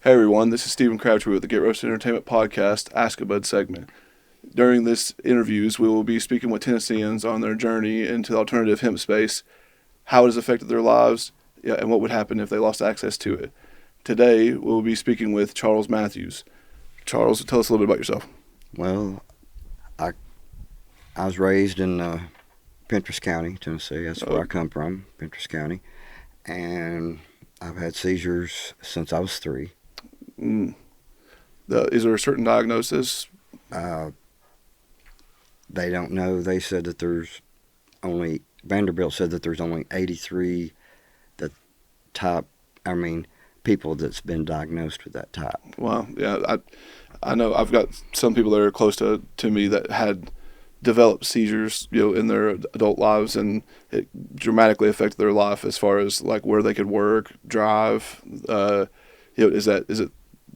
Hey everyone, this is Stephen Crabtree with the Get Roasted Entertainment Podcast, Ask a Bud segment. During this interviews, we will be speaking with Tennesseans on their journey into the alternative hemp space, how it has affected their lives, and what would happen if they lost access to it. Today, we will be speaking with Charles Matthews. Charles, tell us a little bit about yourself. Well, I was raised in Pinterest County, Tennessee. That's where I come from, Pinterest County. And I've had seizures since I was 3. Is there a certain diagnosis? They don't know. They said that Vanderbilt said that there's only 83 people that's been diagnosed with that type. Wow, yeah, I know I've got some people that are close to me that had developed seizures, in their adult lives, and it dramatically affected their life as far as like where they could work, drive. Is it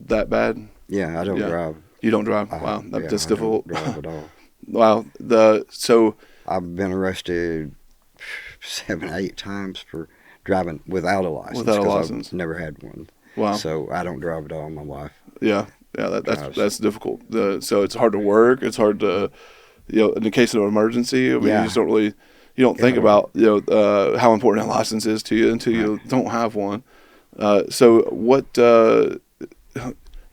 that bad? Yeah, I don't drive. You don't drive? Wow, that's difficult. I don't drive at all. Wow. I've been arrested 7, 8 times for driving without a license. Without a license. I've never had one. Wow. So I don't drive at all. My wife. Yeah. That's difficult. So it's hard to work. It's hard to, in the case of an emergency. You just don't really, think about how important a license is to you until you don't have one. So what?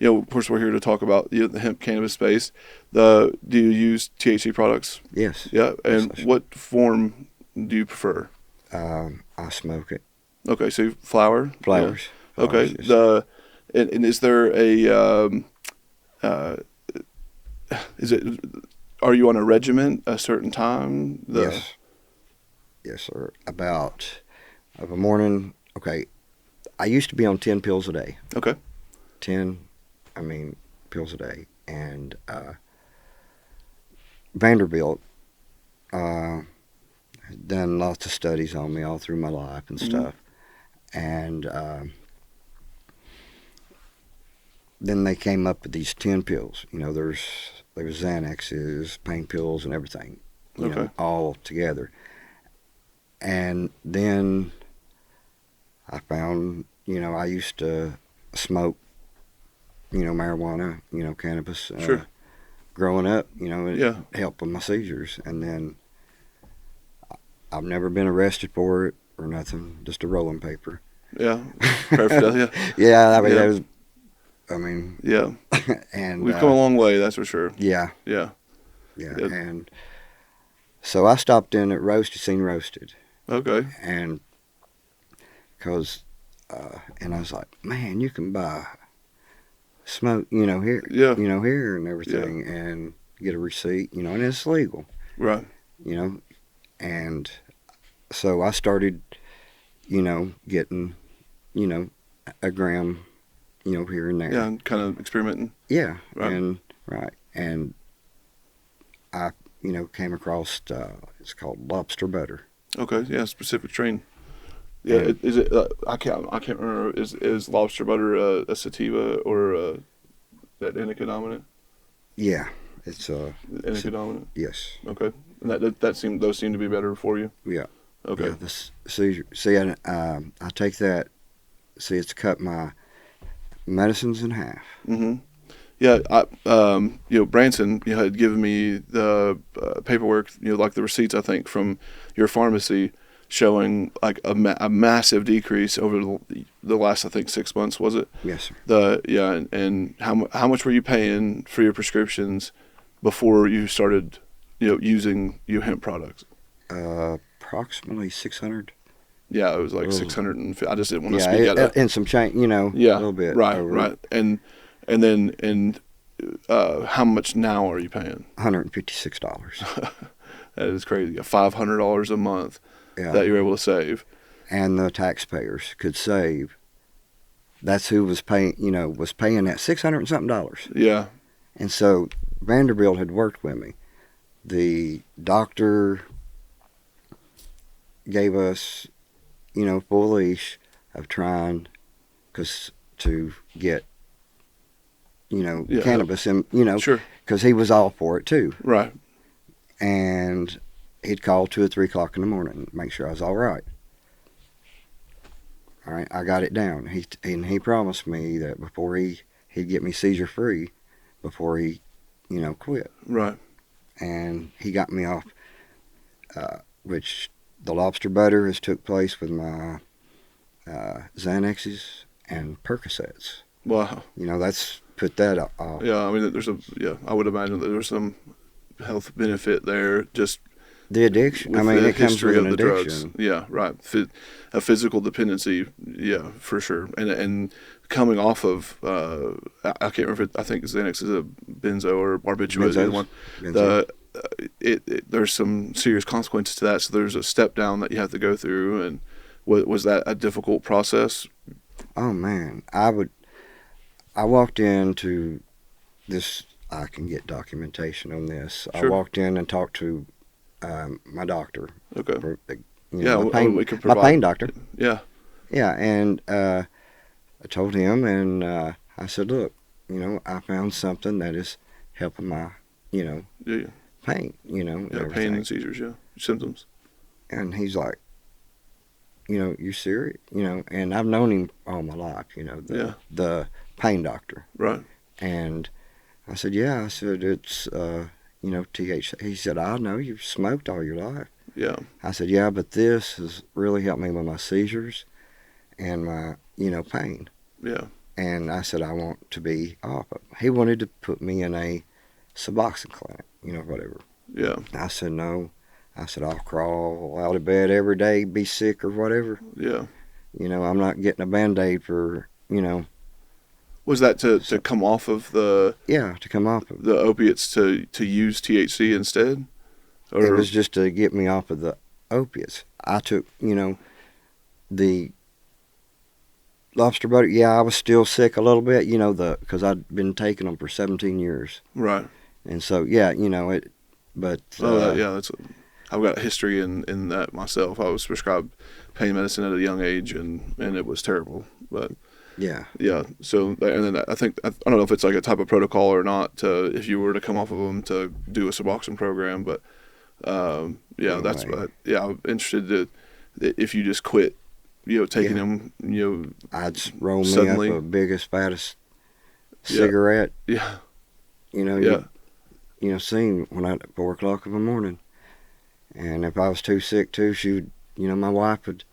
Of course, we're here to talk about the hemp cannabis space. Do you use THC products? Yes. Yeah. And what form do you prefer? I smoke it. Okay, so flowers. Yeah. Okay. Yes. And is there a are you on a regimen a certain time? Yes, sir. About of a morning. Okay, I used to be on 10 pills a day. Okay. 10 pills a day. And Vanderbilt done lots of studies on me all through my life and stuff. And then they came up with these 10 pills. There was Xanaxes, pain pills, and everything. All together. And then I found, I used to smoke, marijuana, cannabis. Sure. Growing up, it helped with my seizures. And then I've never been arrested for it or nothing, just a rolling paper. Yeah. Perfect. Yeah. Yeah. And we've come a long way, that's for sure. Yeah. Yeah. And so I stopped in at Seen Roasted. Okay. And and I was like, man, you can buy smoke, here, here and everything, and get a receipt, and it's legal. Right. And so I started, getting, a gram, here and there. Yeah, and kind of experimenting. Yeah. Right. And I, came across, it's called lobster butter. Okay. Yeah. Specific strain. Yeah. Is it? I can't remember. Is lobster butter a sativa or that indica dominant? Yeah. It's indica dominant. Yes. Okay. And those seem to be better for you. Yeah. Okay. Yeah, see, I take that. See, it's cut my medicines in half. Mm-hmm. Yeah, Branson, had given me the paperwork, like the receipts, I think, from your pharmacy showing like a massive decrease over the last, I think, 6 months, was it? Yes, sir. And how much were you paying for your prescriptions before you started, using hemp products? Approximately 600. Yeah, it was like 600. I just didn't want to speak at it. And some change, a little bit. Right. And then how much now are you paying? $156. That is crazy. $500 a month that you're able to save. And the taxpayers could save. That's who was paying, was paying that $600 and something. Yeah. And so Vanderbilt had worked with me. The doctor gave us, full leash of trying to get, cannabis and, Sure. Because he was all for it too. Right. And he'd call 2 or 3 o'clock in the morning and make sure I was all right. All right, I got it down. He promised me that before he'd get me seizure free, before he, quit. Right. And he got me off, which the lobster butter has took place with my Xanaxes and Percocets. Wow. That's put that off. Yeah, I mean, I would imagine that there's some health benefit there, just The addiction. with I mean, the it comes history with of an the addiction. drugs. Yeah, right. A physical dependency. Yeah, for sure. And coming off of, I can't remember. I think Xanax is a benzo or barbiturate. Either one. Benzos. There's some serious consequences to that. So there's a step down that you have to go through. And was that a difficult process? Oh man, I walked into this. I can get documentation on this. Sure. I walked in and talked to my doctor. Okay. My we could provide. my pain doctor. Yeah. Yeah, and I told him, and I said, look, I found something that is helping my, Yeah. pain, Yeah. Pain and seizures. Yeah. Symptoms. And he's like, you serious? And I've known him all my life, the pain doctor. Right. And I said, yeah. I said, it's, THC. He said, I know you've smoked all your life. Yeah. I said, yeah, but this has really helped me with my seizures and my, pain. Yeah. And I said, I want to be off of it. He wanted to put me in a Suboxone clinic, whatever. Yeah. I said, no. I said, I'll crawl out of bed every day, be sick or whatever. Yeah. I'm not getting a Band-Aid for, Was that to come off of to come off of it. the opiates to use THC instead? Or It was just to get me off of the opiates. I took, the lobster butter. Yeah, I was still sick a little bit, because I'd been taking them for 17 years. right. And so, yeah, it, but. That's. I've got a history in that myself. I was prescribed pain medicine at a young age, and it was terrible. But Yeah. yeah, so and then I think I don't know if it's like a type of protocol or not if you were to come off of them to do a Suboxone program, but that's Anyway. what. Yeah, I'm interested to if you just quit, taking them, I'd roll suddenly. me up a biggest, fattest Yeah. cigarette. Yeah. You seen when at 4 o'clock in the morning. And if I was too sick too, she would, my wife would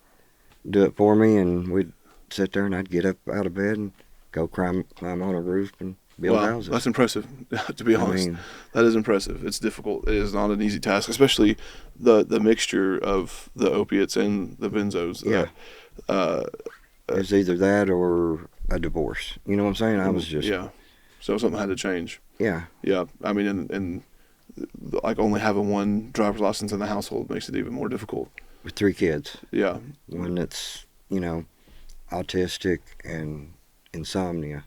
do it for me, and we'd sit there, and I'd get up out of bed and go climb on a roof and build Wow, houses. that's impressive. To be honest, that is impressive. It's difficult. It is not an easy task, especially the mixture of the opiates and the benzos. Yeah. It's either that or a divorce. You know what I'm saying? I was just So something had to change. Yeah. Yeah, I mean, and like only having one driver's license in the household makes it even more difficult. With 3 kids. Yeah. One that's autistic and insomnia.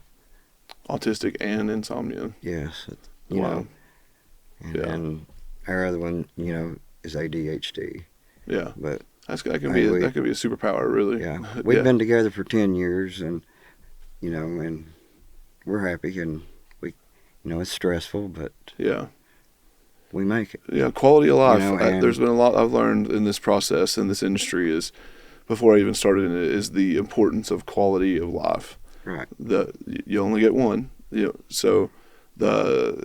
Autistic and insomnia. Yes. Wow. And then our other one, is ADHD. Yeah. But that could be a superpower, really. yeah, we've been together for 10 years, and and we're happy, and we, it's stressful, but yeah, we make it. Yeah, quality of life. And there's been a lot I've learned in this process, in this industry, is before I even started in it, is the importance of quality of life. Right. You only get one, so the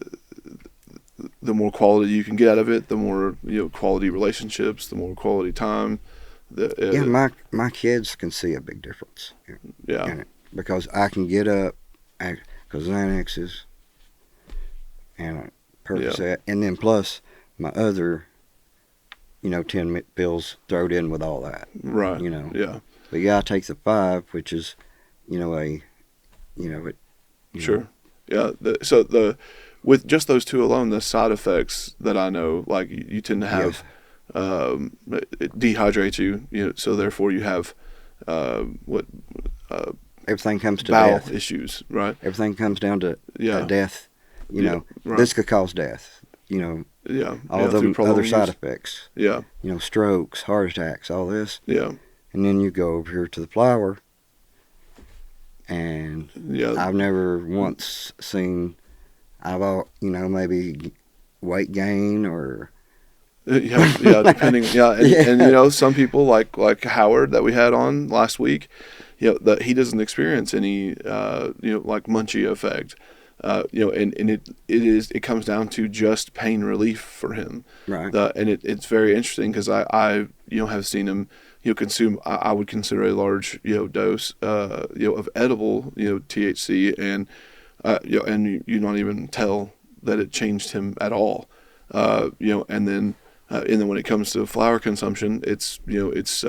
more quality you can get out of it, the more quality relationships, the more quality time. My kids can see a big difference. Yeah. In it, because I can get up, because Xanaxes and a Percocet, and then plus my other, 10 pills thrown in with all that. Right. Yeah. But yeah, I take the 5, which is, Sure. Yeah. With just those 2 alone, the side effects that I know, like you tend to have, it dehydrates you, so therefore you have, everything comes to bowel death. issues, right? Everything comes down to death. Right. This could cause death. All the other side effects. Yeah. Strokes, heart attacks, all this. Yeah. And then you go over here to the flower, and I've never once seen, maybe weight gain or Yeah, depending. Yeah, and you know, some people like Howard that we had on last week, you know, that he doesn't experience any you know, like munchie effect. You know, and it comes down to just pain relief for him. Right. It's very interesting because I you know, have seen him, you know, consume, I would consider a large, you know, dose you know, of edible, you know, THC, and you know, and you not even tell that it changed him at all. You know, and then when it comes to flower consumption, it's, you know, it's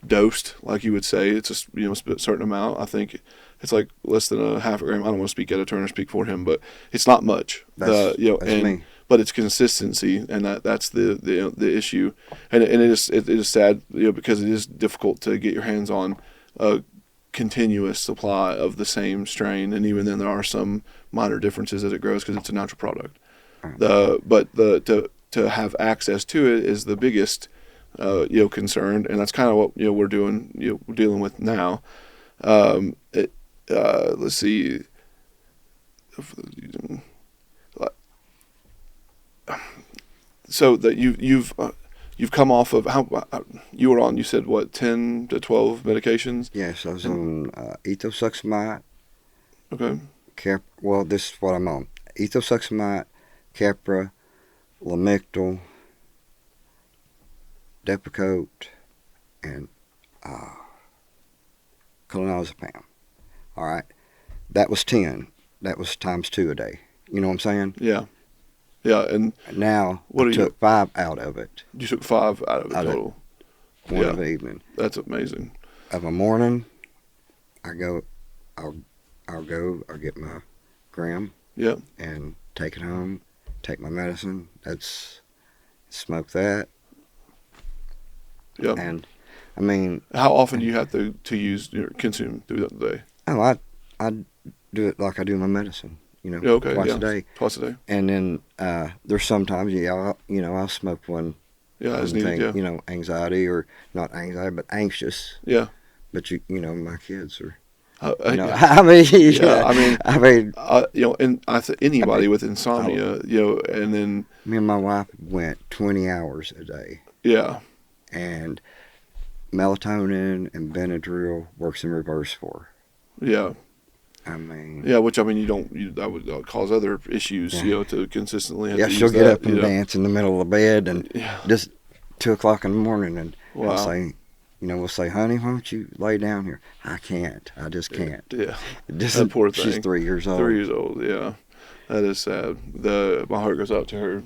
dosed, like you would say. It's a, you know, a certain amount. I think it's like less than a half a gram. I don't want to speak out of turn or speak for him, but it's not much. You know, That's and me. but it's consistency, and that's the issue, and it is sad, you know, because it is difficult to get your hands on a continuous supply of the same strain, and even then there are some minor differences as it grows because it's a natural product. To have access to it is the biggest you know, concern, and that's kind of what, you know, we're doing, you know, we're dealing with now. Let's see. So that you've come off of how you were on, you said what, 10 to 12 medications? Yes, I was on ethosuximide. Okay. Well, this is what I'm on: ethosuximide, Capra, Lamictal, Depakote, and clonazepam. All right, that was 10. That was times 2 a day. You know what I'm saying? Yeah. Yeah, and Now what I are took 5 out of it. you took 5 out of it total. One Yeah. of the evening. That's amazing. Of a morning, I'll get my gram Yeah. and take it home, take my medicine. Smoke that. Yeah. And I mean, How often do you have to use, you know, consume through the day? oh, I do it like I do my medicine, you know, Yeah, okay. twice Yeah. a day. Twice a day. And then there's sometimes, I'll smoke one Yeah, as thing, needed. Yeah. you know, anxiety, or not anxiety, but anxious. Yeah. But you know, my kids are, Yeah. I mean, Yeah, I mean, you know, and anybody with insomnia, you know, and then me and my wife went 20 hours a day, yeah, and melatonin and Benadryl works in reverse for yeah, her. I mean, yeah. Which I mean, that would cause other issues, Yeah. you know, to consistently have yeah, to she'll use get that, up and you know. dance in the middle of the bed, and Yeah. just 2 o'clock in the morning, and Wow. I'll say, we'll say, honey, why don't you lay down here? I can't. I just can't. Yeah. Just, That poor thing. She's 3 years old. 3 years old. Yeah, that is sad. My heart goes out to her.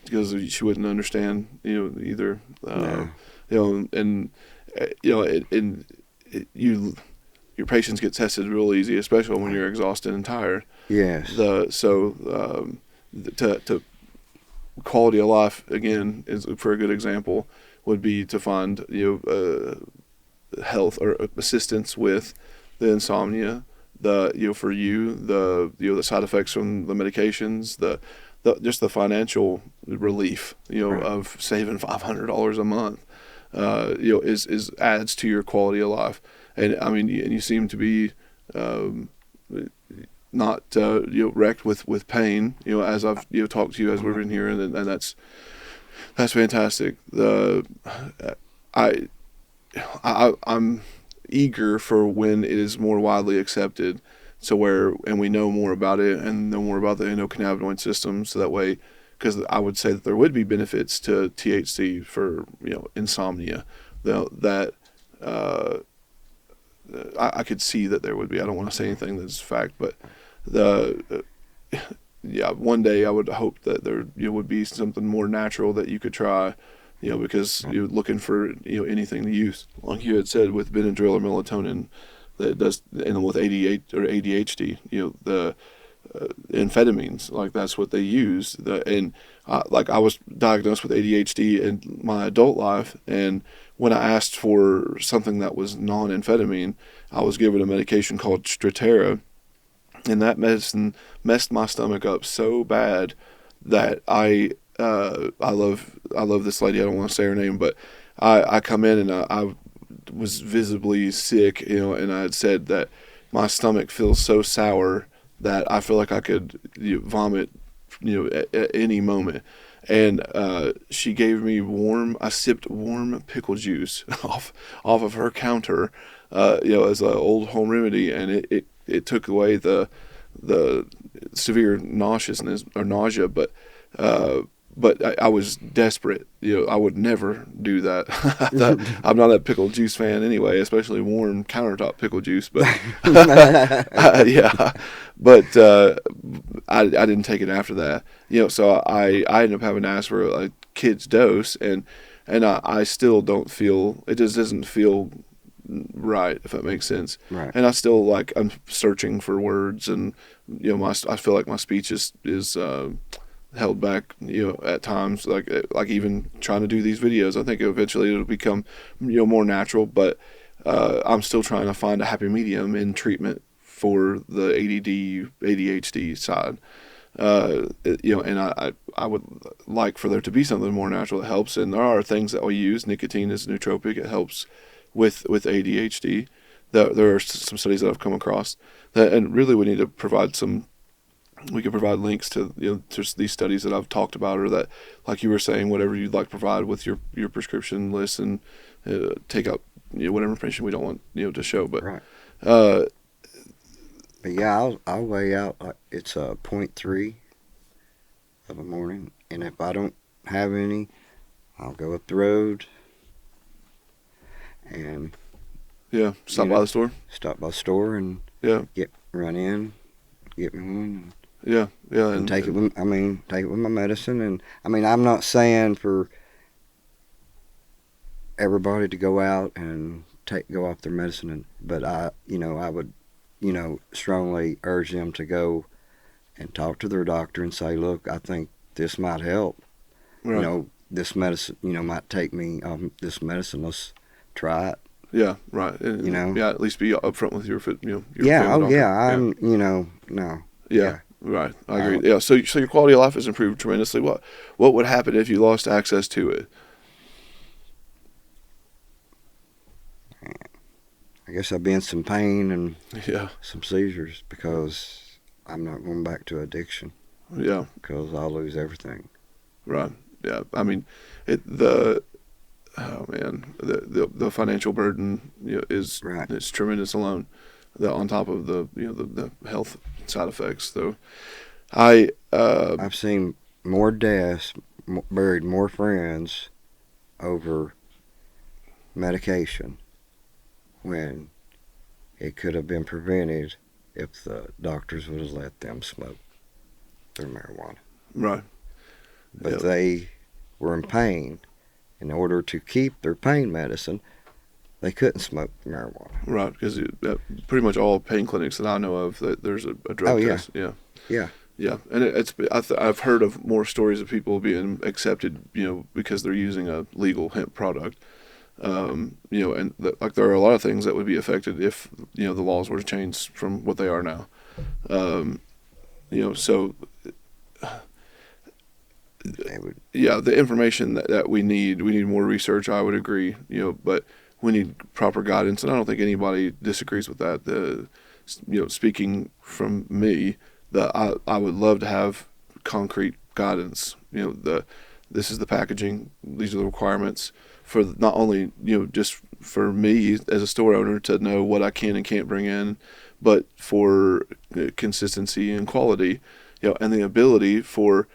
Because she wouldn't understand, you know, either. No. You know, and you know, your patients get tested real easy, especially when you're exhausted and tired. Yes. To quality of life, again, is for a good example, would be to find, you know, health or assistance with the insomnia, for you, the side effects from the medications, just the financial relief, you know, Right. of saving $500 a month, you know, is adds to your quality of life. And I mean, and you seem to be not you know, wrecked with pain, you know, as I've, you know, talked to you as we've been here, and that's fantastic. I'm eager for when it is more widely accepted, and we know more about it and know more about the endocannabinoid system, so that way, because I would say that there would be benefits to THC for, you know, insomnia, that I could see that there would be. I don't want to say anything that's fact, but yeah, one day I would hope that there, you know, would be something more natural that you could try, you know, because you're looking for, you know, anything to use, like you had said with Benadryl or melatonin, that does, and with ADHD, you know, the amphetamines, like that's what they use. Like I was diagnosed with ADHD in my adult life, and when I asked for something that was non-amphetamine, I was given a medication called Strattera, and that medicine messed my stomach up so bad that I love this lady. I don't want to say her name, but I come in and I was visibly sick, you know, and I had said that my stomach feels so sour that I feel like I could, you know, vomit, you know, at any moment. and she gave me I sipped warm pickle juice off of her counter, as an old home remedy, and it took away the severe nauseousness or nausea, but I was desperate. I would never do that. I'm not a pickle juice fan anyway, especially warm countertop pickle juice. But yeah, but I didn't take it after that. So I ended up having to ask for a kid's dose, and I still don't feel it. Just doesn't feel right, if that makes sense. Right. And I still I'm searching for words, and I feel like my speech is held back, at times, like even trying to do these videos. I think eventually it'll become, more natural, but I'm still trying to find a happy medium in treatment for the ADD, ADHD side. And I would like for there to be something more natural that helps, and there are things that we use. Nicotine is a nootropic. It helps with ADHD. There are some studies that I've come across that, and really we need to provide we could provide links to just these studies that I've talked about, or that, like you were saying, whatever you'd like to provide with your prescription list, and take out whatever information we don't want to show. But Right. uh, But yeah, I'll weigh out. It's a 0.3 of a morning, and if I don't have any, I'll go up the road and yeah, stop by the store. stop by the store and Yeah, run in, get me one, yeah, and take it. Take it with my medicine. And I'm not saying for everybody to go out and go off their medicine, but I would, strongly urge them to go and talk to their doctor and say, look, I think this might help. right. This medicine, might take me this medicine. Let's try it. Yeah, right. And, yeah, at least be upfront with your your Yeah. family Oh, doctor. yeah. I'm. No. Yeah, right. I agree. Yeah, so your quality of life has improved tremendously. What would happen if you lost access to it? I guess I'd be in some pain and Yeah, some seizures, because I'm not going back to addiction, yeah, because I'll lose everything. right. Yeah, oh man, the financial burden is Right. is tremendous alone. On top of the health side effects, though. I've seen more deaths, buried more friends over medication, when it could have been prevented if the doctors would have let them smoke their marijuana. Right. But Yep. they were in pain. In order to keep their pain medicine, they couldn't smoke marijuana. Right, because pretty much all pain clinics that I know of, that there's a drug Oh, yeah. test. Yeah. Yeah. Yeah, and I've heard of more stories of people being accepted, because they're using a legal hemp product. And there are a lot of things that would be affected if the laws were to change from what they are now. So They would. yeah, the information that we need more research. I would agree, but we need proper guidance, and I don't think anybody disagrees with that. Speaking from me, I would love to have concrete guidance. This is the packaging, these are the requirements, for not only just for me as a store owner to know what I can and can't bring in, but for consistency and quality, and the ability for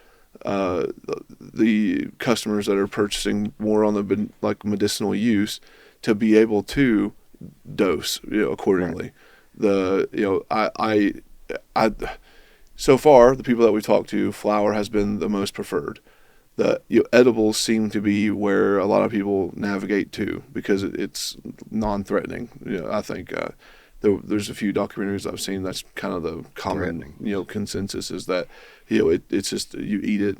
the customers that are purchasing more on the medicinal use to be able to dose accordingly. I so far, the people that we've talked to, flower has been the most preferred. The edibles seem to be where a lot of people navigate to, because it's non-threatening. I think there's a few documentaries I've seen that's kind of the common consensus, is that it's just you eat it,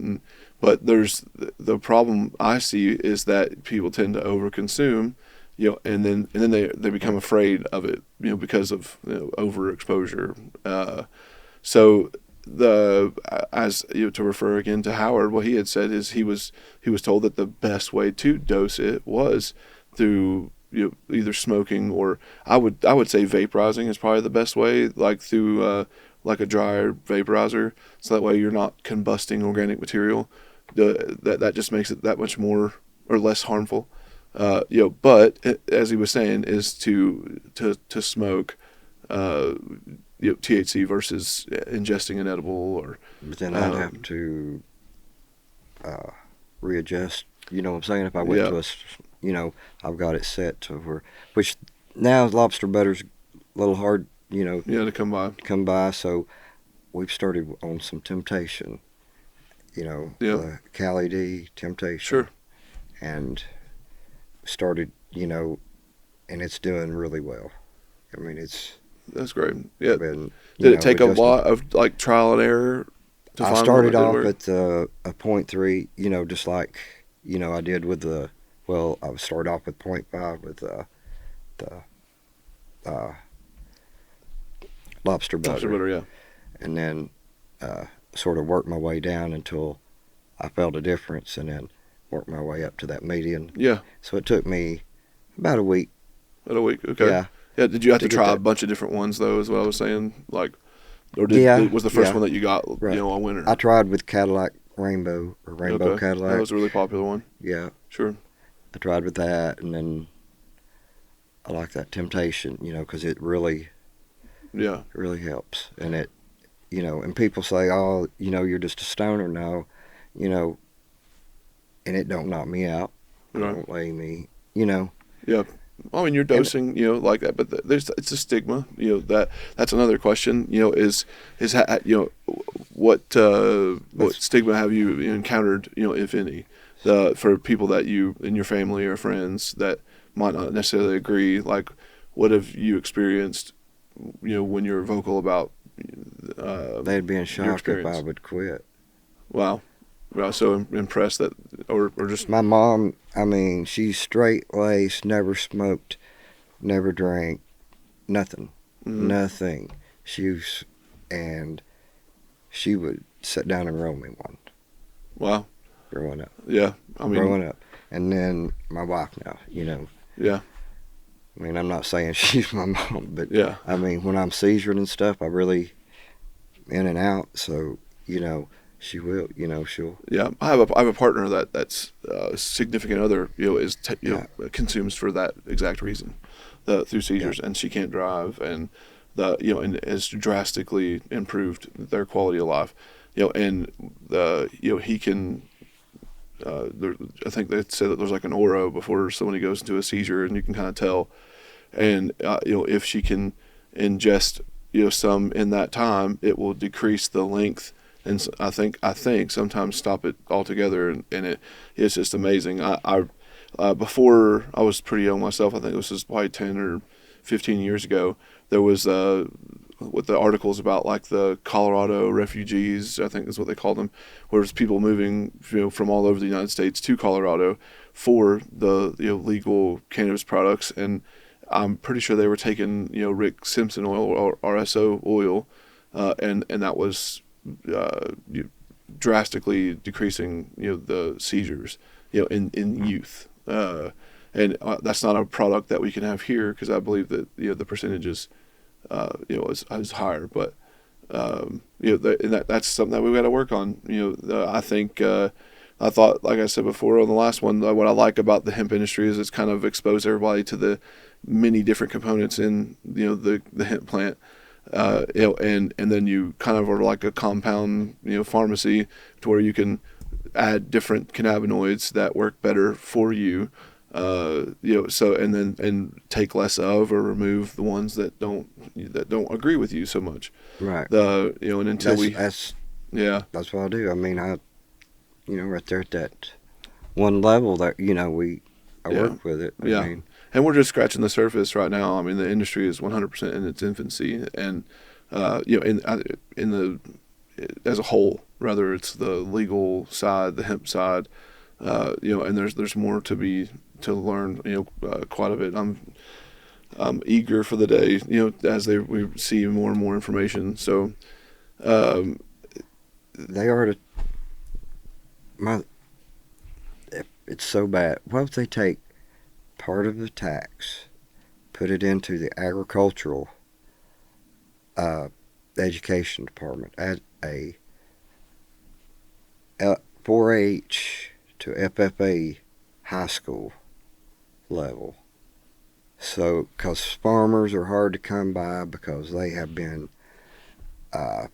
but there's the problem I see is that people tend to overconsume, and then they become afraid of it, because of overexposure. So to refer again to Howard, what he had said is he was told that the best way to dose it was through either smoking, or I would say vaporizing is probably the best way, like through like a dryer vaporizer, so that way you're not combusting organic material. that just makes it that much more or less harmful. But as he was saying, is to smoke, THC versus ingesting an edible or. But then I'd have to readjust. You know what I'm saying? If I went to I've got it set to where, which now lobster butter's a little hard, to come by. So we've started on some temptation, Yeah. Cali D temptation. Sure. And started, and it's doing really well. I mean, That's great. Yeah. Been, Did it take a lot of like trial and error to find? I started off work? at a 0.3, just like I did with I would start off with 0.5 with the lobster butter. Lobster butter, yeah. And then sort of worked my way down until I felt a difference, and then worked my way up to that median. Yeah. So it took me about a week. About a week, okay. Yeah. Yeah. Did you have to try a bunch of different ones though? Is what I was saying. Like, or was the first one that you got all winter? I tried with Cadillac Rainbow or Rainbow Cadillac. That was a really popular one. Yeah. Sure. I tried with that, and then I like that temptation, because it really, really helps. And it, and people say, oh, you're just a stoner now, and it don't knock me out. It don't lay me, Yeah. Well, I mean, you're dosing, like that, but it's a stigma. That's another question. What stigma have you encountered? If any, for people that you in your family or friends that might not necessarily agree. Like, what have you experienced? When you're vocal about. They'd be in shock if I would quit. Wow. I was so impressed that, or just. My mom, I mean, she's straight-laced, never smoked, never drank, nothing. Mm-hmm. Nothing. And she would sit down and roll me one. Wow. Growing up. Yeah. I mean. Growing up. And then my wife now, Yeah. I mean, I'm not saying she's my mom, but yeah. I mean, when I'm seizuring and stuff, I really in and out, so, she will, she'll. Yeah, I have a partner that's significant other, consumes for that exact reason, through seizures, and she can't drive, and and has drastically improved their quality of life, and he can. I think they said that there's like an aura before somebody goes into a seizure, and you can kind of tell, and if she can ingest some in that time, it will decrease the length. And I think sometimes stop it altogether, and it's just amazing. I before I was pretty young myself. I think this was probably 10 or 15 years ago. There was with the articles about like the Colorado refugees, I think is what they called them, where there's people moving from all over the United States to Colorado for the legal cannabis products, and I'm pretty sure they were taking Rick Simpson oil or RSO oil, and that was. Drastically decreasing the seizures in youth, and that's not a product that we can have here because I believe that the percentages is higher, but that's something that we've got to work on. I think I thought, like I said before on the last one, what I like about the hemp industry is it's kind of exposed everybody to the many different components in the hemp plant. And then you kind of are like a compound, pharmacy to where you can add different cannabinoids that work better for you, so and take less of or remove the ones that don't agree with you so much. Right. And until that's what I do. I mean, right there at that one level that I work with it. I mean, and we're just scratching the surface right now. I mean, the industry is 100% in its infancy, and in the as a whole, rather it's the legal side, the hemp side, and there's more to learn. Quite a bit. I'm eager for the day, as we see more and more information. So, they are it's so bad. What if they take part of the tax, put it into the agricultural education department at 4-H to FFA high school level. So, because farmers are hard to come by because they have been, well,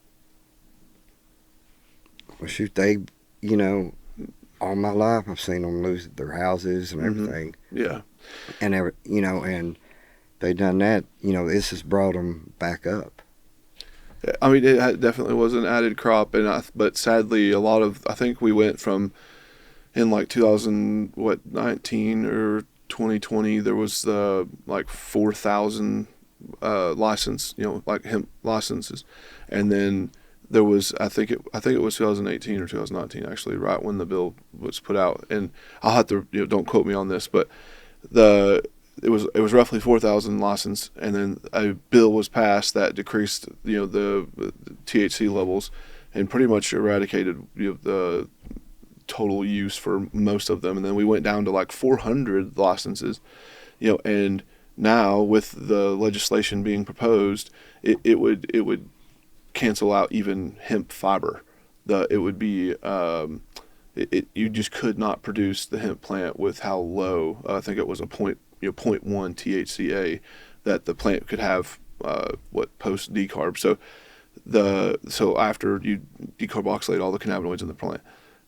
shoot, they, you know, all my life I've seen them lose their houses and everything. Yeah. And, and they done that, this has brought them back up. I mean, definitely was an added crop, but sadly, I think we went from, in like 2019 or 2020, there was like 4,000 license, like hemp licenses, and then there was I think it was 2018 or 2019 actually, right when the bill was put out, and I'll have to don't quote me on this, but it was roughly 4,000 licensed, and then a bill was passed that decreased the THC levels, and pretty much eradicated the total use for most of them, and then we went down to like 400 licenses, and now with the legislation being proposed, it would cancel out even hemp fiber. It would be you just could not produce the hemp plant with how low, I think it was a point 0.1 THCA that the plant could have post decarb. So after you decarboxylate all the cannabinoids in the plant,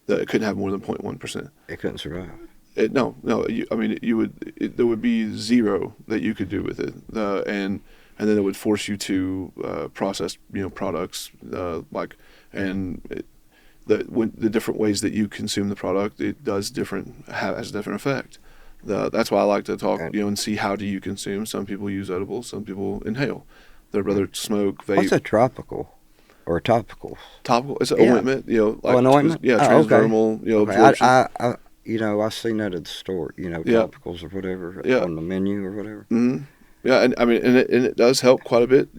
it couldn't have more than 0.1%. It couldn't survive. No. There would be zero that you could do with it, and then it would force you to process products the different ways that you consume the product. It has a different effect. That's why I like to talk, and see how do you consume. Some people use edibles, some people inhale. They'd rather smoke, vape. What's a tropical or a topical? Topical. It's an ointment, an ointment? Transdermal, absorption. I've seen that at the store, topicals or whatever on the menu or whatever. Mm-hmm. Yeah, and I mean, and it does help quite a bit.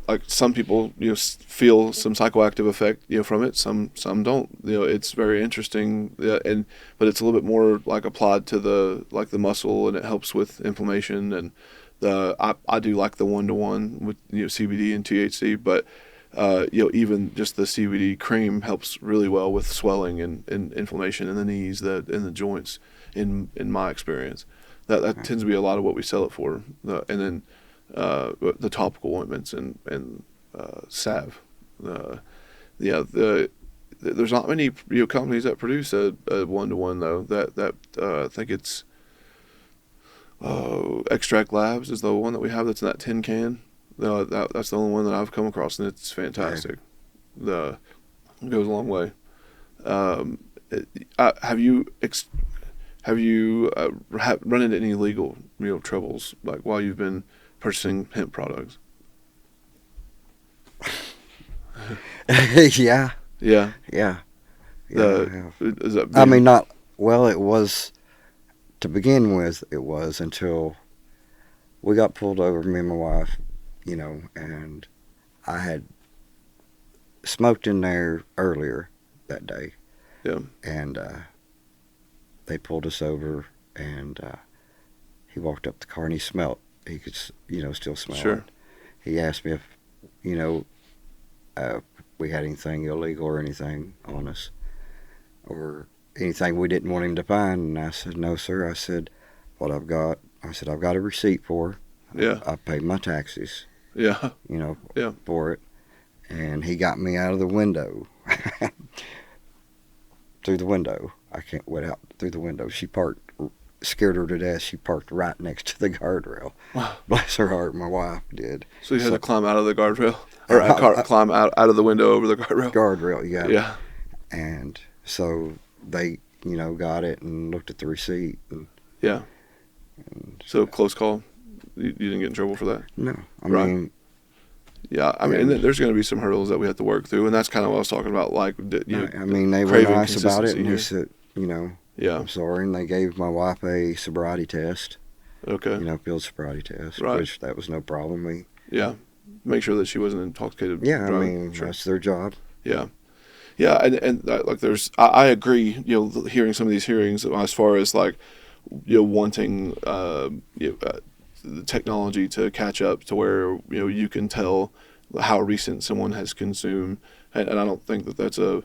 Like some people, feel some psychoactive effect, from it. Some don't. It's very interesting. But it's a little bit more like applied to the muscle, and it helps with inflammation. And I do like the 1-to-1 with CBD and THC, but even just the CBD cream helps really well with swelling and inflammation in the knees, in the joints. In my experience, that tends to be a lot of what we sell it for. And then the topical ointments and salve. There's not many companies that produce a 1-to-1 though. That I think it's Extract Labs is the one that we have that's in that tin can. That's the only one that I've come across, and it's fantastic. It goes a long way. Have you run into any legal troubles like while you've been purchasing hemp products? Yeah. I mean, not well. It was to begin with. It was until we got pulled over, me and my wife, and I had smoked in there earlier that day. Yeah. And they pulled us over, and he walked up the car and he smelled. He could, still smell Sure. it. He asked me if, we had anything illegal or anything on us, or anything we didn't want him to find. And I said, no, sir. I said, what I've got, I've got a receipt for. Yeah. I paid my taxes. Yeah. For it. And he got me out of the window. Through the window. I can't wait out through the window. She parked, scared her to death. She parked right next to the guardrail. Wow. Bless her heart, my wife did. So you had to climb out of the guardrail? Or climb out of the window over the guardrail? Guardrail, yeah. Yeah. And so they, got it and looked at the receipt. Yeah. So close call? You didn't get in trouble for that? No. I mean... Yeah, I mean, and there's going to be some hurdles that we have to work through, and that's kind of what I was talking about. I mean, they were nice about it, and he said, yeah, I'm sorry, and they gave my wife a sobriety test. Okay. Field sobriety test, right. Which that was no problem. Make sure that she wasn't intoxicated. Yeah, I mean, that's their job. Yeah, and there's, I agree. Hearing some of these hearings as far as wanting the technology to catch up to where you can tell how recent someone has consumed, and I don't think that that's a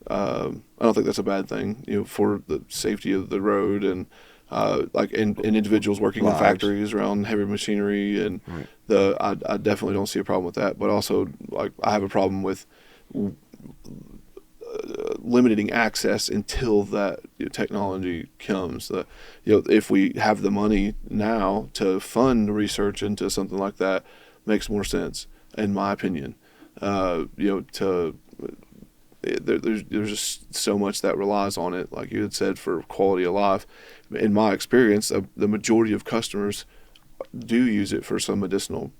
I don't think that's a bad thing, for the safety of the road and like in individuals working in Lives. factories around heavy machinery and Right. I definitely don't see a problem with that. But also, like, I have a problem with limiting access until that technology comes. If we have the money now to fund research into something like that, makes more sense, in my opinion. There's just so much that relies on it, like you had said, for quality of life. In my experience, the majority of customers do use it for some medicinal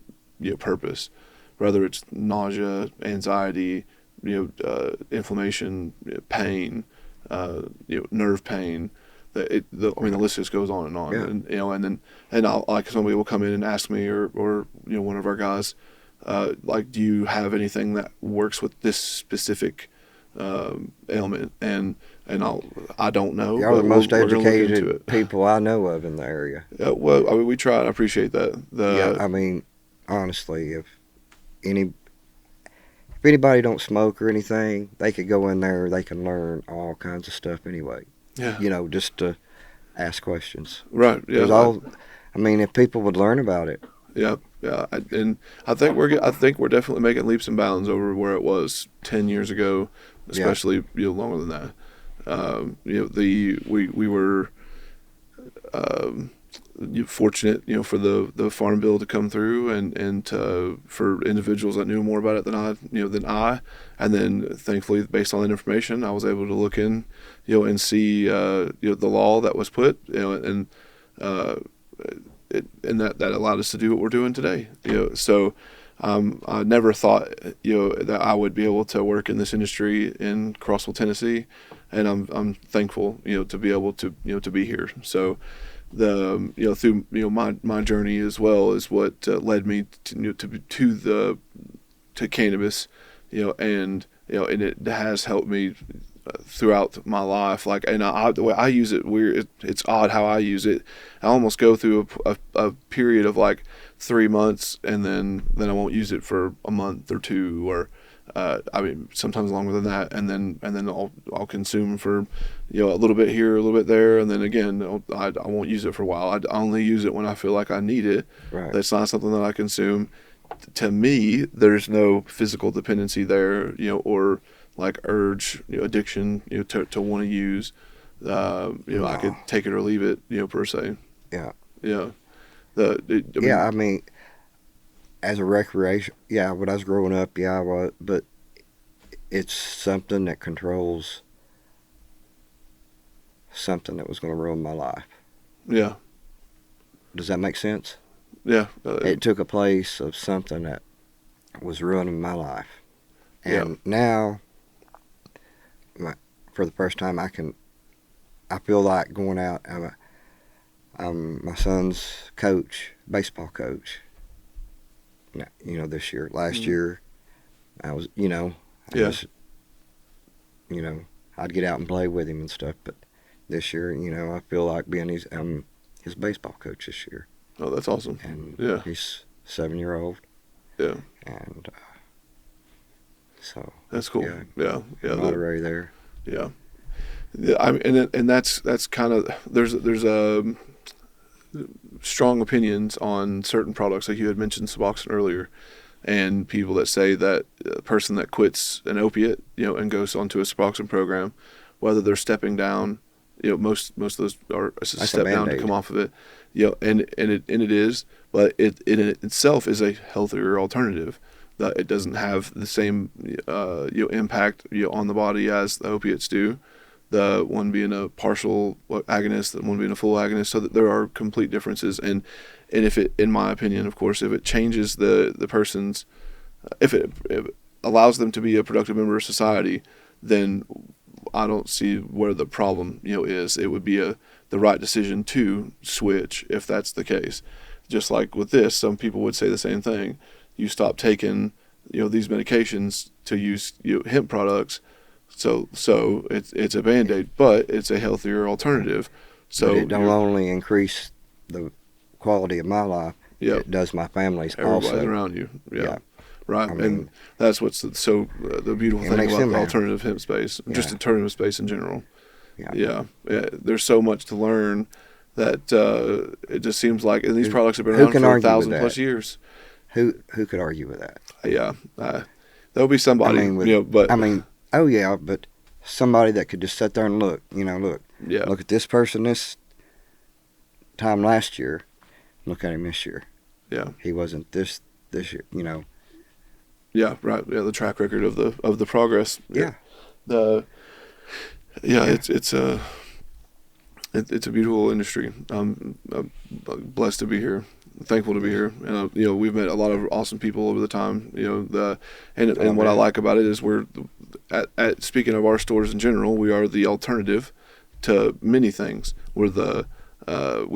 purpose, whether it's nausea, anxiety, inflammation, pain, nerve pain. I mean, the list just goes on and on. Yeah. And I'll, like, somebody will come in and ask me, or one of our guys, like, do you have anything that works with this specific ailment? And I don't know. Y'all are the but most we're gonna look into educated it. people I know of in the area. Well, I mean, we try. I appreciate that. Yeah, I mean, honestly, if anybody don't smoke or anything, they could go in there. They can learn all kinds of stuff anyway. Yeah. Just to ask questions. Right. Yeah. I mean, if people would learn about it. Yeah. And I think we're definitely making leaps and bounds over where it was 10 years ago, especially longer than that. We were fortunate, for the farm bill to come through and for individuals that knew more about it than I, and then thankfully, based on that information, I was able to look in, and see, the law that was put, and that allowed us to do what we're doing today. So I never thought, that I would be able to work in this industry in Crossville, Tennessee, and I'm thankful, to be able to, to be here. So through my journey as well is what led me to cannabis, and it has helped me throughout my life. Like, and the way I use it, it's odd how I use it. I almost go through a period of like 3 months, and then I won't use it for a month or two, or I mean, sometimes longer than that, and then I'll consume for a little bit here, a little bit there, and then again I won't use it for a while. I only use it when I feel like I need it. Right. That's not something that I consume. To me, there's no physical dependency there, or like urge, addiction, to want to use. I could take it or leave it, per se. Yeah. Yeah. I mean, as a recreation, when I was growing up, I was, but it's something that controls something that was going to ruin my life. Yeah. Does that make sense? Yeah. It took a place of something that was ruining my life. And now, for the first time, I feel like going out. I'm my son's coach, baseball coach. This year. Last year, I was, I'd get out and play with him and stuff. But this year, I feel like being his baseball coach this year. Oh, that's awesome. And he's 7-year-old. Yeah. And so that's cool. Yeah. Monterey there. Yeah. I mean, and that's kind of there's strong opinions on certain products, like you had mentioned Suboxone earlier, and people that say that a person that quits an opiate, and goes onto a Suboxone program, whether they're stepping down, most of those are a step down to come off of it, and it is, but it in itself is a healthier alternative. That it doesn't have the same impact on the body as the opiates do. The one being a partial agonist, the one being a full agonist, so that there are complete differences. And if it, in my opinion, of course, if it changes the person's, if it allows them to be a productive member of society, then I don't see where the problem is. It would be the right decision to switch if that's the case. Just like with this, some people would say the same thing. You stop taking these medications to use hemp products. So it's a Band-Aid, but it's a healthier alternative. So but it don't only increase the quality of my life, it does my family's everybody's also. Around you. Yeah. right. I And mean, that's what's so the beautiful it thing makes about them the mad. alternative hemp space, just Yeah. alternative space in general. Yeah. Yeah, there's so much to learn that it just seems like, and these products have been Who around can for argue with 1,000 plus that? years. Who could argue with that? Yeah, there'll be somebody, but I mean, oh yeah, but somebody that could just sit there and look, yeah, look at this person this time last year, look at him this year. yeah, He wasn't this year, yeah, right. Yeah, the track record of the progress. Yeah. The yeah, Yeah. it's a beautiful industry. I'm blessed to be here, thankful to be here, and we've met a lot of awesome people over the time. And what I bet. like about it is we're at speaking of our stores in general, we are the alternative to many things. We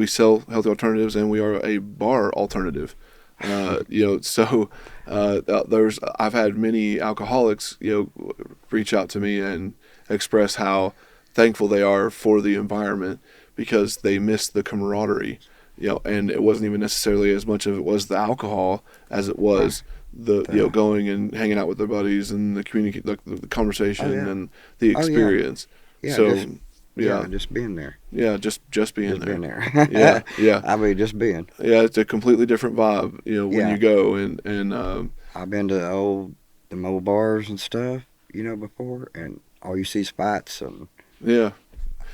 sell healthy alternatives, and we are a bar alternative. So I've had many alcoholics reach out to me and express how thankful they are for the environment because they miss the camaraderie, and it wasn't even necessarily as much of it was the alcohol as it was going and hanging out with their buddies and the conversation and the experience. Yeah, So just being there. yeah, just being Just there. being there. Yeah. I mean, just being. Yeah, it's a completely different vibe, when you go and I've been to the mobile bars and stuff, before, and all you see is fights. And yeah,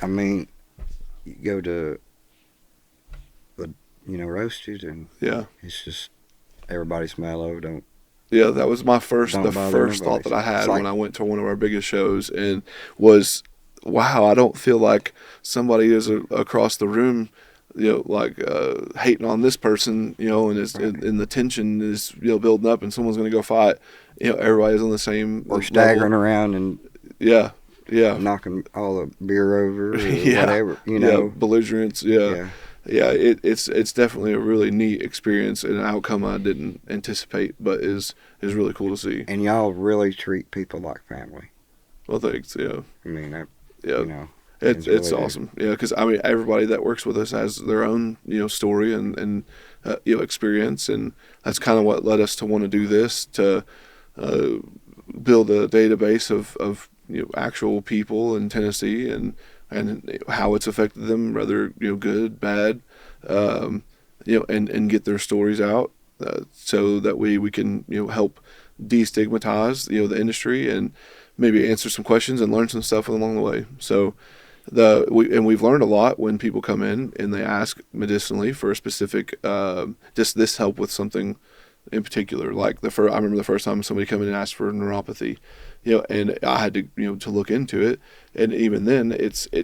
I mean, you go to the roasted, and yeah. it's just everybody's mellow. Yeah, that was the first thought that I had when I went to one of our biggest shows, and was, wow, I don't feel like somebody is across the room, hating on this person, and the tension is building up, and someone's going to go fight. Everybody's on the same Or staggering level. around and Yeah, knocking all the beer over or yeah, whatever. belligerence. Yeah, it's definitely a really neat experience and an outcome I didn't anticipate, but is really cool to see. And y'all really treat people like family. Well, thanks. Yeah, I mean, it's really awesome. Yeah, because I mean, everybody that works with us has their own story and experience, and that's kind of what led us to want to do this, to build a database of actual people in Tennessee and how it's affected them, whether good, bad, and get their stories out, so that we can help destigmatize the industry and maybe answer some questions and learn some stuff along the way. So we've learned a lot when people come in and they ask medicinally for a specific just this help with something in particular. Like I remember the first time somebody came in and asked for neuropathy, and I had to to look into it. And even then,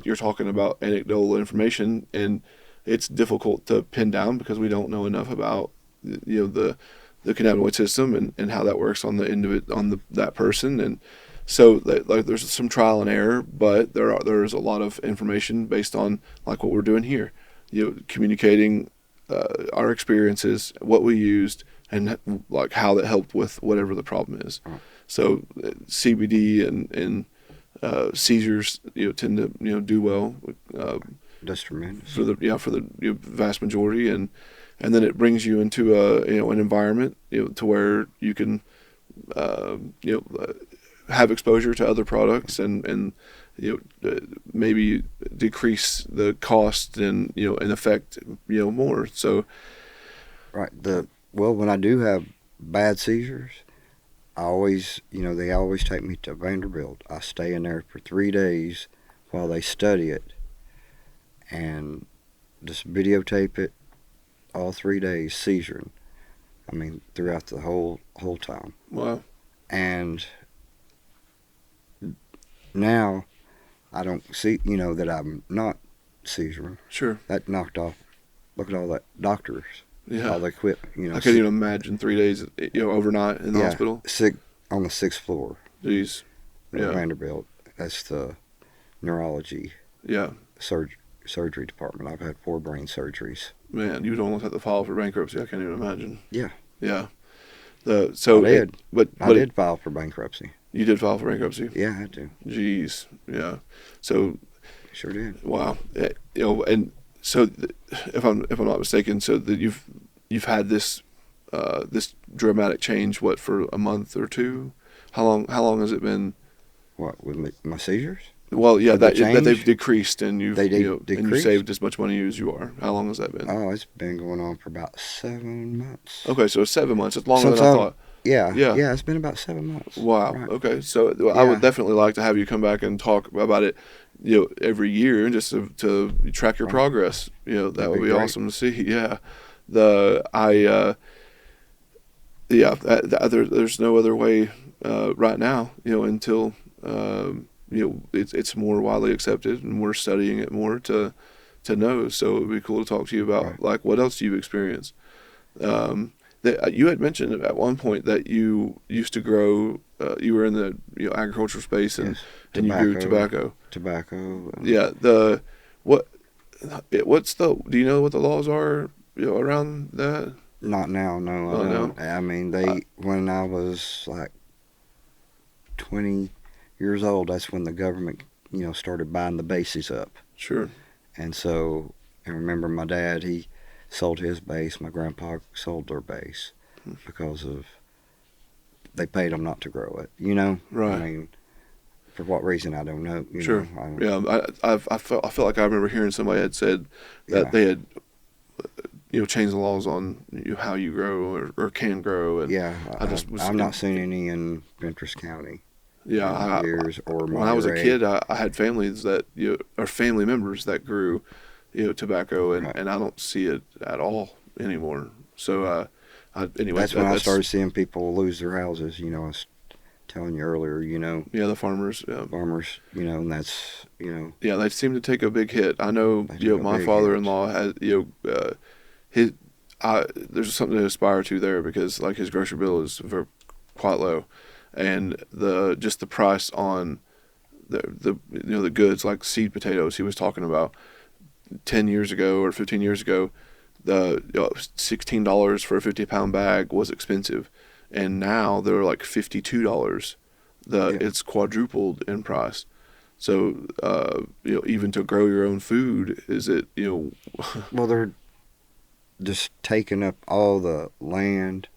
you're talking about anecdotal information, and it's difficult to pin down because we don't know enough about the cannabinoid system and how that works on that person. And so there's some trial and error, but there's a lot of information based on like what we're doing here, communicating our experiences, what we used, and like how that helped with whatever the problem is. So CBD and seizures tend to do well. That's tremendous. For the vast majority, and then it brings you into an environment to where you can have exposure to other products and maybe decrease the cost and and affect more. So Right. When I do have bad seizures, I always they always take me to Vanderbilt. I stay in there for 3 days while they study it and just videotape it all 3 days seizuring. I mean, throughout the whole time. wow. And now I don't see that I'm not seizuring. Sure. That knocked off. Look at all that doctors. Yeah. All the equipment. I couldn't even imagine 3 days overnight in the hospital. On the 6th floor. Jeez. Yeah. Vanderbilt. That's the neurology. Yeah. Surgery department. I've had 4 brain surgeries. Man, you'd almost have to file for bankruptcy. I can't even imagine. Yeah. Yeah. I did. I did file for bankruptcy. You did file for bankruptcy? Yeah, I had to. Jeez. Yeah. So. Sure did. Wow. And so if I'm not mistaken, so that you've had this this dramatic change? What, for a month or two? How long has it been? What, with my seizures? Well, yeah, For the that they've change? decreased, and you've They and you decreased? saved as much money as you are. How long has that been? Oh, it's been going on for about 7 months. Okay, so 7 months. It's longer Since than I I'm, thought. yeah, Yeah. yeah, it's been about 7 months. Wow. Right. Okay. So I would Yeah, definitely like to have you come back and talk about it, every year, and just to track your right. progress. That That'd would be be great. awesome to see. Yeah. The I yeah. There's no other way right now. Until it's more widely accepted, and we're studying it more to know. So it would be cool to talk to you Right. about, like, what else you've experienced. Um, that you had mentioned at one point that you used to grow. You were in the agricultural space, and Yes. you grew Tobacco. tobacco. Tobacco. Yeah. The what? What's the? Do you know what the laws are? Around that? Not now, no, I Oh no. don't. I mean, Uh, when I was like 20 years old, that's when the government, started buying the bases up. sure. And so, I remember my dad, he sold his base. My grandpa sold their base because of, they paid them not to grow it, I Right. mean, for what reason, I don't know, Sure. I don't, Yeah. I felt like I remember hearing somebody had said that yeah, they had changed the laws on how you grow, or can grow, and yeah, I just was I've not seen any in Ventris County yeah. in years, or When I was a Monterey. kid, I had families that or family members that grew tobacco, and Right. I don't see it at all anymore. So anyway, That's when I that's started seeing people lose their houses, I was telling you earlier, yeah, the farmers. farmers, and that's, Yeah, they seem to take a big hit. I know, they took a my big hit. father-in-law has, his, there's something to aspire to there, because, like, his grocery bill is quite low, and the price on the goods, like seed potatoes he was talking about 10 years ago or 15 years ago, the $16 for a 50-pound bag was expensive, and now they're like $52. Yeah. It's quadrupled in price. So even to grow your own food, is it Well, they're just taking up all the land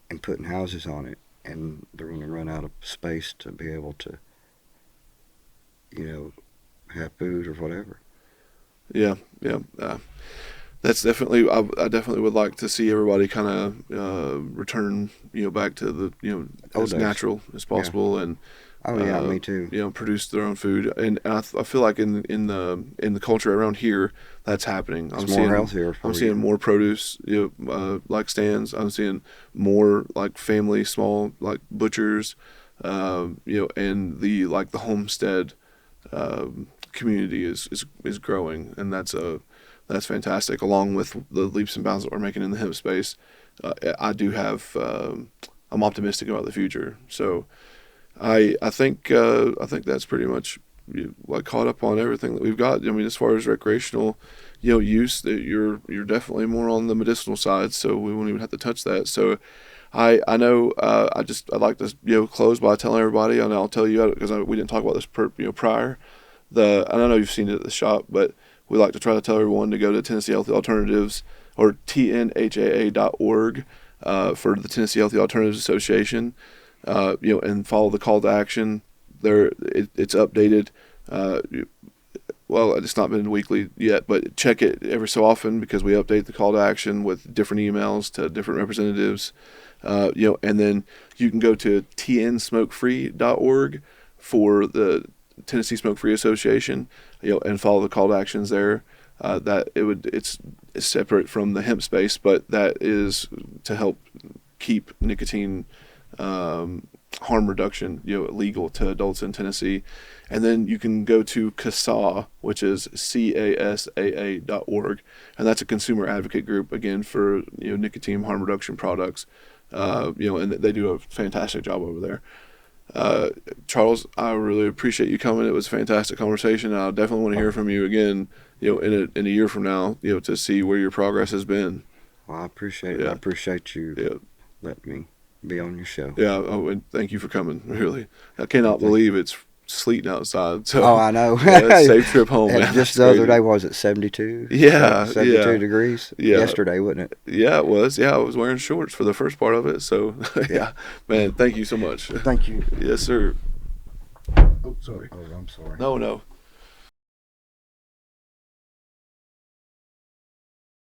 and putting houses on it, and they're going to run out of space to be able to, you know, have food or whatever. yeah, yeah. That's definitely, I definitely would like to see everybody kind of return back to the Old as days. natural as Yeah. possible, and Oh yeah, me too. produce their own food. And I feel like in the culture around here, that's happening. It's more healthier I'm for seeing you. more produce, like stands. I'm seeing more like family, small, like butchers, and the homestead community is growing, and that's fantastic. Along with the leaps and bounds that we're making in the hemp space, I do have. I'm optimistic about the future. So I think that's pretty much like caught up on everything that we've got. I mean, as far as recreational, use, that you're definitely more on the medicinal side, so we won't even have to touch that. So I know I'd like to close by telling everybody, and I'll tell you because we didn't talk about this prior. And I know you've seen it at the shop, but we like to try to tell everyone to go to Tennessee Healthy Alternatives, or tnhaa.org, for the Tennessee Healthy Alternatives Association, and follow the call to action. It's updated. Uh, well, it's not been weekly yet, but check it every so often, because we update the call to action with different emails to different representatives. And then you can go to tnsmokefree.org for the Tennessee Smoke Free Association, and follow the call to actions there. It's separate from the hemp space, but that is to help keep nicotine harm reduction legal to adults in Tennessee. And then you can go to CASAA, which is CASAA.org, and that's a consumer advocate group, again, for nicotine harm reduction products. And they do a fantastic job over there. Charles, I really appreciate you coming. It was a fantastic conversation. I definitely want to hear from you again, in a year from now, to see where your progress has been. Well, I appreciate it. I Yeah, appreciate you yeah, letting me be on your show. yeah. Oh, and thank you for coming. Really, I cannot Thank believe it's sleeting outside. So Oh, I know. safe trip home, And man. just That's the other crazy. day, was it 72? Yeah, 72 yeah. degrees? Yeah. Yesterday, wasn't it? Yeah, it was. Yeah, I was wearing shorts for the first part of it. So, yeah, man, thank you so much. Thank you. Yes, sir. Oh, sorry. Oh, I'm sorry. No, no.